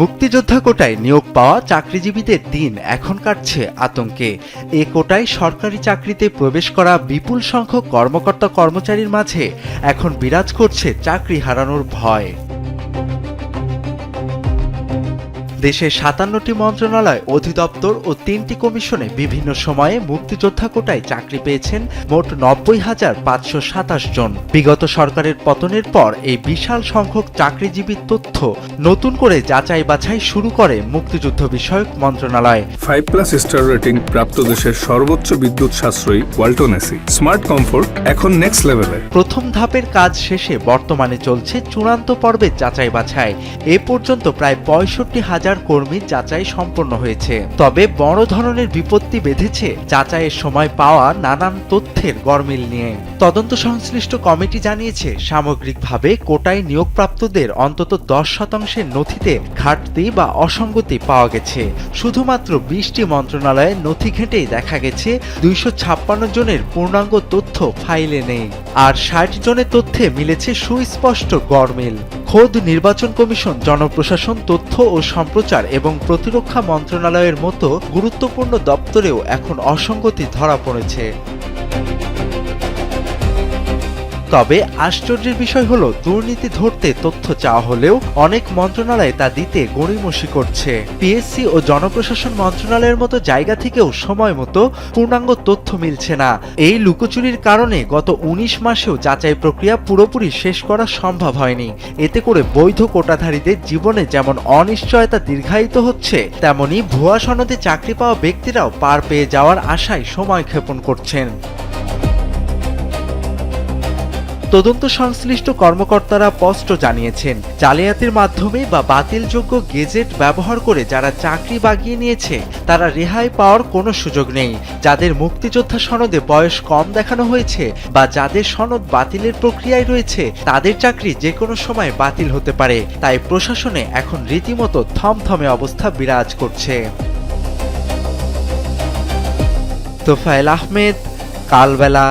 মুক্তিযোদ্ধা কোটায় নিয়োগ পাওয়া চাকরিজীবীদের দিন এখন কাটছে আতঙ্কে। এ কোটায় সরকারি চাকরিতে প্রবেশ করা বিপুল সংখ্যক কর্মকর্তা কর্মচারীর মাঝে এখন বিরাজ করছে চাকরি হারানোর ভয়। দেশের ৫৭টি মন্ত্রণালয়, অধিদপ্তর ও ৩টি কমিশনে বিভিন্ন সময়ে মুক্তিযোদ্ধা কোটায় চাকরি পেয়েছেন মোট ৯০,৫২৭ জন। বিগত সরকারের পতনের পর এই বিশাল সংখ্যক চাকরিজীবীর তথ্য নতুন করে যাচাই বাছাই শুরু করে মুক্তিযুদ্ধ বিষয়ক মন্ত্রণালয়। 5+ স্টার রেটিং প্রাপ্ত দেশের সর্বোচ্চ বিদ্যুৎ সাশ্রয়ী ওয়ালটন এসি স্মার্ট কমফোর্ট এখন নেক্সট লেভেলে। প্রথম ধাপের কাজ শেষে বর্তমানে চলছে চূড়ান্ত পর্বের যাচাই বাছাই। এ পর্যন্ত প্রায় ৬৫,০০০ কর্মীর যাচাই সম্পন্ন হয়েছে। তবে বড় ধরনের বিপত্তি বেঁধেছে যাচাইয়ের সময় পাওয়া নানান তথ্যের গরমিল নিয়ে। তদন্ত সংশ্লিষ্ট কমিটি জানিয়েছে, সামগ্রিকভাবে কোটায় নিয়োগপ্রাপ্তদের অন্তত ১০% নথিতে ঘাটতি বা অসঙ্গতি পাওয়া গেছে। শুধুমাত্র ২০টি মন্ত্রণালয়ের নথি ঘেঁটেই দেখা গেছে ২৫৬ জনের পূর্ণাঙ্গ তথ্য ফাইলে নেই, আর ৬০ জনের তথ্যে মিলেছে সুস্পষ্ট গরমিল। খোদ নির্বাচন কমিশন, জনপ্রশাসন, তথ্য ও সম্প্রচার এবং প্রতিরক্ষা মন্ত্রণালয়ের মতো গুরুত্বপূর্ণ দপ্তরেও এখন অসঙ্গতি ধরা পড়েছে। তবে আশ্চর্যের বিষয় হলো, দুর্নীতি ধরতে তথ্য চাওয়া হলেও অনেক মন্ত্রণালয় তা দিতে গড়িমসি করছে। পিএসসি ও জনপ্রশাসন মন্ত্রণালয়ের মতো জায়গা থেকেও সময় মতো পূর্ণাঙ্গ তথ্য মিলছে না। এই লুকোচুরির কারণে গত ১৯ মাসেও যাচাই প্রক্রিয়া পুরোপুরি শেষ করা সম্ভব হয়নি। এতে করে বৈধ কোটাধারীদের জীবনে যেমন অনিশ্চয়তা দীর্ঘায়িত হচ্ছে, তেমনি ভুয়া সনদে চাকরি পাওয়া ব্যক্তিরাও পার পেয়ে যাওয়ার আশায় সময় ক্ষেপণ করছেন। তদন্ত সংশ্লিষ্ট কর্মকর্তারা স্পষ্ট জানিয়েছেন, জালিয়াতির মাধ্যমে বা বাতিলযোগ্য গেজেট ব্যবহার করে যারা চাকরি বাগিয়ে নিয়েছে তারা রেহাই পাওয়ার কোনো সুযোগ নেই। যাদের মুক্তিযোদ্ধা সনদে বয়স কম দেখানো হয়েছে বা যাদের সনদ বাতিলের প্রক্রিয়ায় রয়েছে, তাদের চাকরি যে কোনো সময় বাতিল হতে পারে। তাই প্রশাসনে এখন রীতিমতো থমথমে অবস্থা বিরাজ করছে। তোফায়েল আহমেদ, কালবেলা।